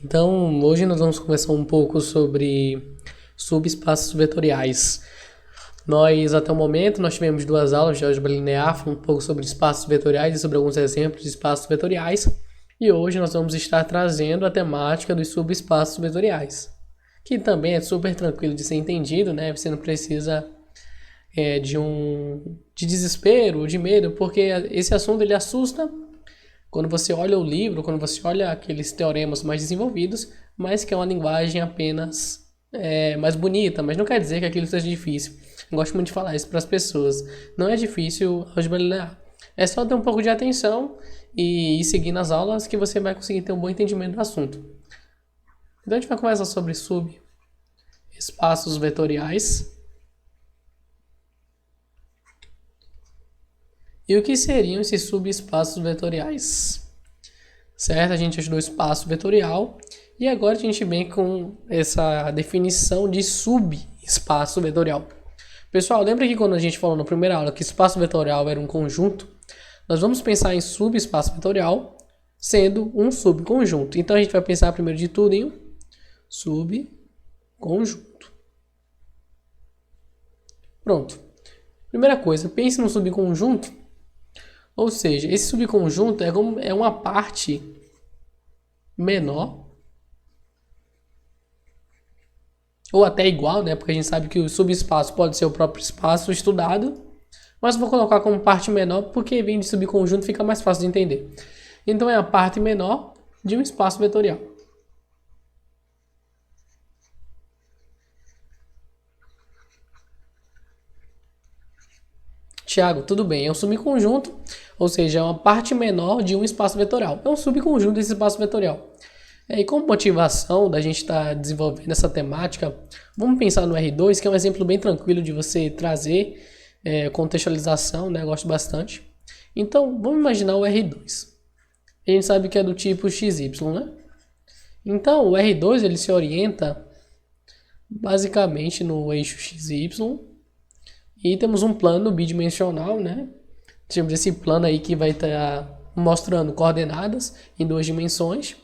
Então, hoje nós vamos conversar um pouco sobre subespaços vetoriais. Até o momento, nós tivemos 2 aulas de álgebra linear, falando um pouco sobre espaços vetoriais e sobre alguns exemplos de espaços vetoriais. E hoje nós vamos estar trazendo a temática dos subespaços vetoriais, que também é super tranquilo de ser entendido, né? Você não precisa de desespero, de medo, porque esse assunto ele assusta quando você olha o livro, quando você olha aqueles teoremas mais desenvolvidos, mas que é uma linguagem apenas mais bonita, mas não quer dizer que aquilo seja difícil. Eu gosto muito de falar isso para as pessoas. Não é difícil álgebra linear. É só ter um pouco de atenção e ir seguindo as aulas que você vai conseguir ter um bom entendimento do assunto. Então a gente vai conversar sobre subespaços vetoriais. E o que seriam esses subespaços vetoriais? Certo? A gente estudou espaço vetorial e agora a gente vem com essa definição de subespaço vetorial. Pessoal, lembra que quando a gente falou na primeira aula que espaço vetorial era um conjunto? Nós vamos pensar em subespaço vetorial sendo um subconjunto. Então a gente vai pensar primeiro de tudo em um subconjunto. Pronto. Primeira coisa, pense no subconjunto. Ou seja, esse subconjunto é uma parte menor, ou até igual, né? Porque a gente sabe que o subespaço pode ser o próprio espaço estudado, mas vou colocar como parte menor porque vem de subconjunto, fica mais fácil de entender. Então é a parte menor de um espaço vetorial. Tiago, tudo bem, é um subconjunto, ou seja, é uma parte menor de um espaço vetorial. É um subconjunto desse espaço vetorial. E como motivação da gente estar desenvolvendo essa temática, vamos pensar no R2, que é um exemplo bem tranquilo de você trazer contextualização, né? Eu gosto bastante. Então, vamos imaginar o R2. A gente sabe que é do tipo XY, né? Então, o R2 ele se orienta basicamente no eixo XY. E temos um plano bidimensional, né? Temos esse plano aí que vai estar mostrando coordenadas em 2 dimensões.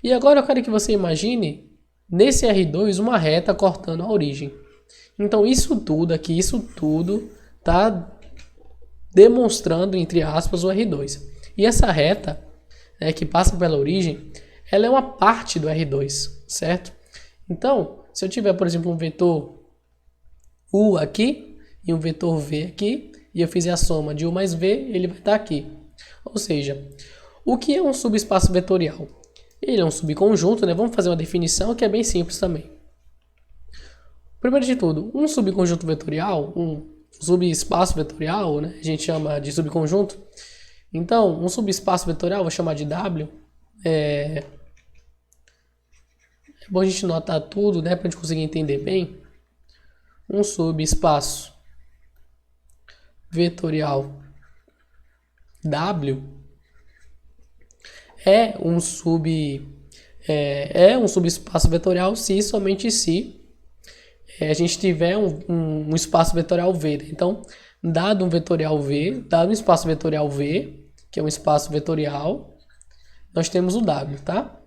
E agora eu quero que você imagine, nesse R2, uma reta cortando a origem. Então isso tudo aqui, isso tudo está demonstrando, entre aspas, o R2. E essa reta, que passa pela origem, ela é uma parte do R2, certo? Então, se eu tiver, por exemplo, um vetor U aqui, e um vetor V aqui, e eu fizer a soma de U mais V, ele vai estar aqui. Ou seja, o que é um subespaço vetorial? Ele é um subconjunto, né? Vamos fazer uma definição que é bem simples também. Primeiro de tudo, um subconjunto vetorial, um subespaço vetorial, né? A gente chama de subconjunto. Então, um subespaço vetorial, vou chamar de W. É bom a gente notar tudo, né? Para a gente conseguir entender bem. Um subespaço vetorial W é um subespaço vetorial se somente se a gente tiver um espaço vetorial V. Então, dado um vetorial V, dado um espaço vetorial V, que é um espaço vetorial, nós temos o W, tá?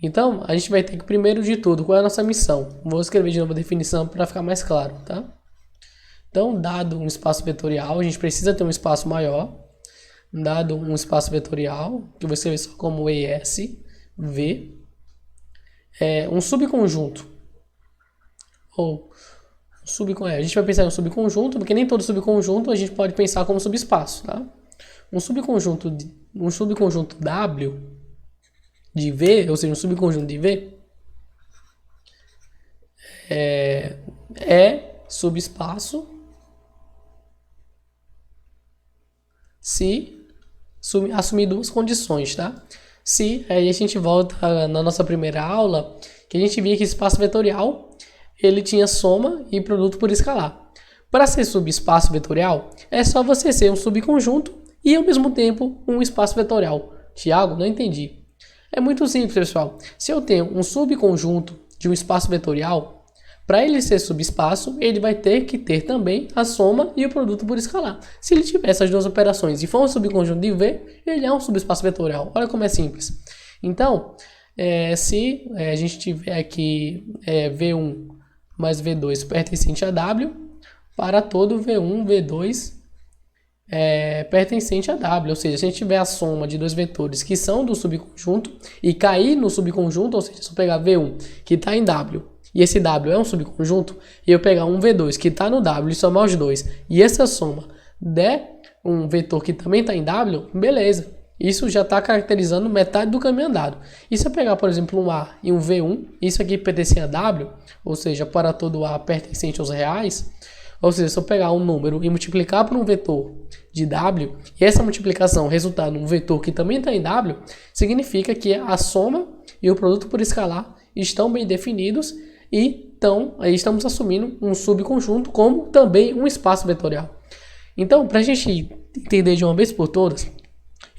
Então, a gente vai ter que, primeiro de tudo, qual é a nossa missão? Vou escrever de novo a definição para ficar mais claro, tá? Então, dado um espaço vetorial, a gente precisa ter um espaço maior. Dado um espaço vetorial, que você vê só como ESV, um subconjunto. A gente vai pensar em um subconjunto, porque nem todo subconjunto a gente pode pensar como subespaço, tá? Um subconjunto W de V, ou seja, um subconjunto de V, é subespaço se assumir 2 condições, tá? Se, aí a gente volta na nossa primeira aula, que a gente via que espaço vetorial, ele tinha soma e produto por escalar. Para ser subespaço vetorial, é só você ser um subconjunto e, ao mesmo tempo, um espaço vetorial. Tiago, não entendi. É muito simples, pessoal. Se eu tenho um subconjunto de um espaço vetorial, para ele ser subespaço, ele vai ter que ter também a soma e o produto por escalar. Se ele tiver essas 2 operações e for um subconjunto de V, ele é um subespaço vetorial. Olha como é simples. Então, Se a gente tiver aqui V1 mais V2 pertencente a W, para todo V1, V2 pertencente a W, ou seja, se a gente tiver a soma de dois vetores que são do subconjunto e cair no subconjunto, ou seja, se eu pegar V1 que está em W e esse W é um subconjunto, e eu pegar um V2 que está no W e somar os dois, e essa soma der um vetor que também está em W, beleza. Isso já está caracterizando metade do caminho andado. E se eu pegar, por exemplo, um A e um V1, isso aqui pertence a W, ou seja, para todo A pertencente aos reais, ou seja, se eu pegar um número e multiplicar por um vetor de W, e essa multiplicação resultar num vetor que também está em W, significa que a soma e o produto por escalar estão bem definidos e então aí estamos assumindo um subconjunto como também um espaço vetorial. Então, para a gente entender de uma vez por todas,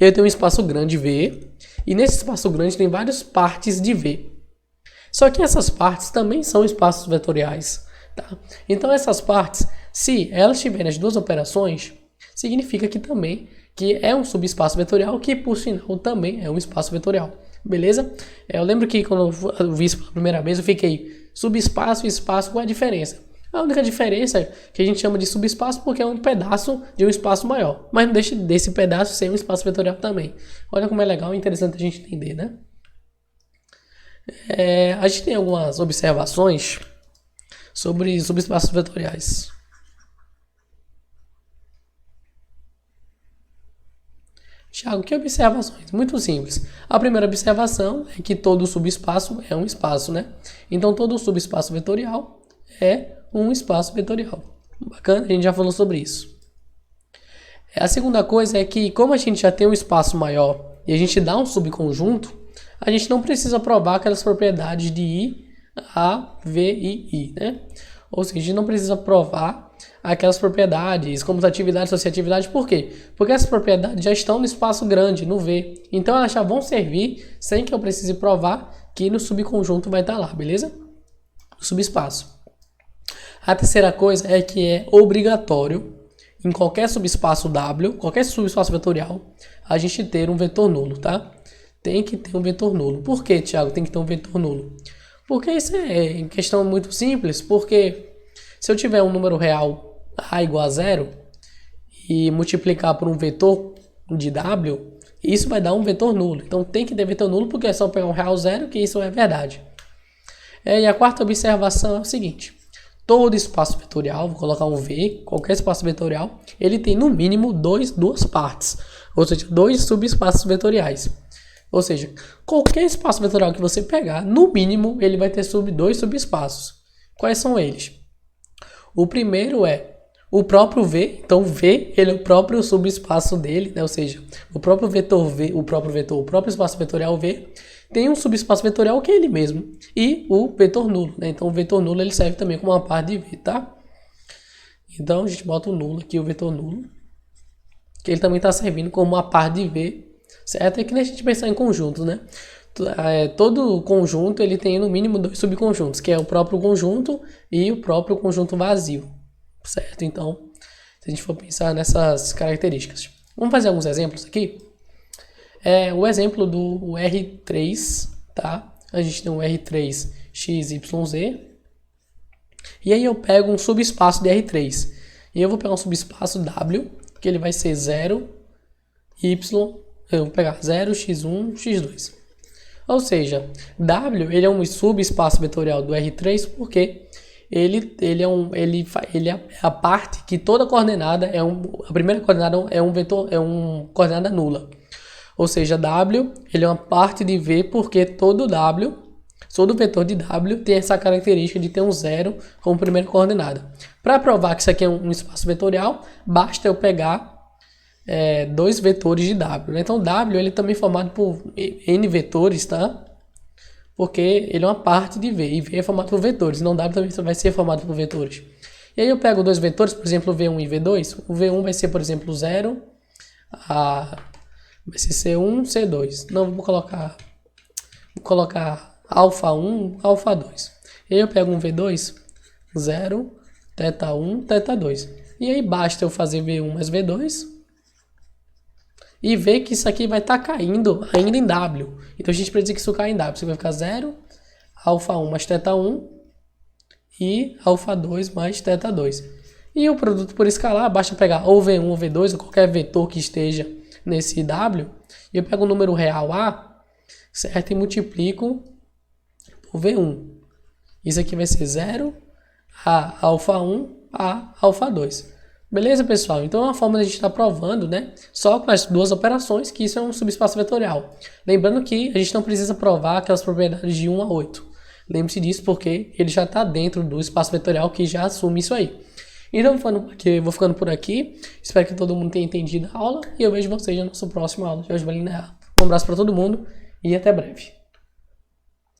eu tenho um espaço grande V, e nesse espaço grande tem várias partes de V. Só que essas partes também são espaços vetoriais. Tá? Então essas partes, se elas tiverem as duas operações, significa que também que é um subespaço vetorial, que por sinal também é um espaço vetorial. Beleza? Eu lembro que quando eu vi isso pela primeira vez, eu fiquei subespaço e espaço, qual é a diferença? A única diferença é que a gente chama de subespaço porque é um pedaço de um espaço maior. Mas não deixa desse pedaço ser um espaço vetorial também. Olha como é legal e interessante a gente entender, né? A gente tem algumas observações sobre subespaços vetoriais. Tiago, que observações? Muito simples. A primeira observação é que todo subespaço é um espaço, né? Então todo subespaço vetorial é um espaço vetorial. Bacana? A gente já falou sobre isso. A segunda coisa é que, como a gente já tem um espaço maior e a gente dá um subconjunto, a gente não precisa provar aquelas propriedades de I, A, V e I, né? Ou seja, a gente não precisa provar aquelas propriedades, comutatividade, associatividade, por quê? Porque essas propriedades já estão no espaço grande, no V. Então elas já vão servir sem que eu precise provar que no subconjunto vai estar lá, beleza? Subespaço. A terceira coisa é que é obrigatório, em qualquer subespaço W, qualquer subespaço vetorial, a gente ter um vetor nulo, tá? Tem que ter um vetor nulo. Por que, Thiago, tem que ter um vetor nulo? Porque isso é questão muito simples, porque se eu tiver um número real A igual a zero e multiplicar por um vetor de W, isso vai dar um vetor nulo. Então tem que ter vetor nulo porque é só pegar um real zero que isso é verdade. E a quarta observação é o seguinte. Todo espaço vetorial, vou colocar um V, qualquer espaço vetorial, ele tem no mínimo duas partes, ou seja, dois subespaços vetoriais. Ou seja, qualquer espaço vetorial que você pegar, no mínimo, ele vai ter dois subespaços. Quais são eles? O primeiro é o próprio V, então V, ele é o próprio subespaço dele, né? Ou seja, o próprio vetor V, o próprio espaço vetorial V, tem um subespaço vetorial que é ele mesmo, e o vetor nulo, né? Então o vetor nulo ele serve também como uma parte de V, tá? Então a gente bota o nulo aqui, o vetor nulo, que ele também está servindo como uma parte de V, certo? É que nem a gente pensar em conjuntos, né? Todo conjunto ele tem no mínimo dois subconjuntos, que é o próprio conjunto e o próprio conjunto vazio, certo? Então, se a gente for pensar nessas características. Vamos fazer alguns exemplos aqui. O exemplo do R3, tá? A gente tem um R3 XYZ. E aí eu pego um subespaço de R3. E eu vou pegar um subespaço W, que ele vai ser 0, Y, eu vou pegar 0, X1, X2. Ou seja, W ele é um subespaço vetorial do R3 porque ele é a parte que toda coordenada a primeira coordenada é um vetor, é uma coordenada nula. Ou seja, W ele é uma parte de V porque todo vetor de W tem essa característica de ter um zero como primeira coordenada. Para provar que isso aqui é um espaço vetorial, basta eu pegar dois vetores de W, né? Então W ele também é formado por N vetores, tá? Porque ele é uma parte de V, e V é formado por vetores, então W também vai ser formado por vetores. E aí eu pego dois vetores, por exemplo, V1 e V2, o V1 vai ser, por exemplo, 0, vai ser C1, C2. Não, vou colocar alfa 1, alfa 2. E aí eu pego um V2, 0, θ1, θ2. E aí basta eu fazer V1 mais V2, e ver que isso aqui vai estar caindo ainda em W. Então a gente precisa que isso caia em W. Isso vai ficar 0, alfa 1 mais teta 1 e alfa 2 mais teta 2. E o produto por escalar, basta pegar ou V1 ou V2, ou qualquer vetor que esteja nesse W, e eu pego o número real A, certo? E multiplico por V1. Isso aqui vai ser 0, A alfa 1, A alfa 2. Beleza, pessoal? Então é uma forma de a gente estar provando, né? Só com as duas operações, que isso é um subespaço vetorial. Lembrando que a gente não precisa provar aquelas propriedades de 1 a 8. Lembre-se disso porque ele já está dentro do espaço vetorial que já assume isso aí. Então, vou ficando por aqui. Espero que todo mundo tenha entendido a aula. E eu vejo vocês na nossa próxima aula de álgebra linear. Um abraço para todo mundo e até breve.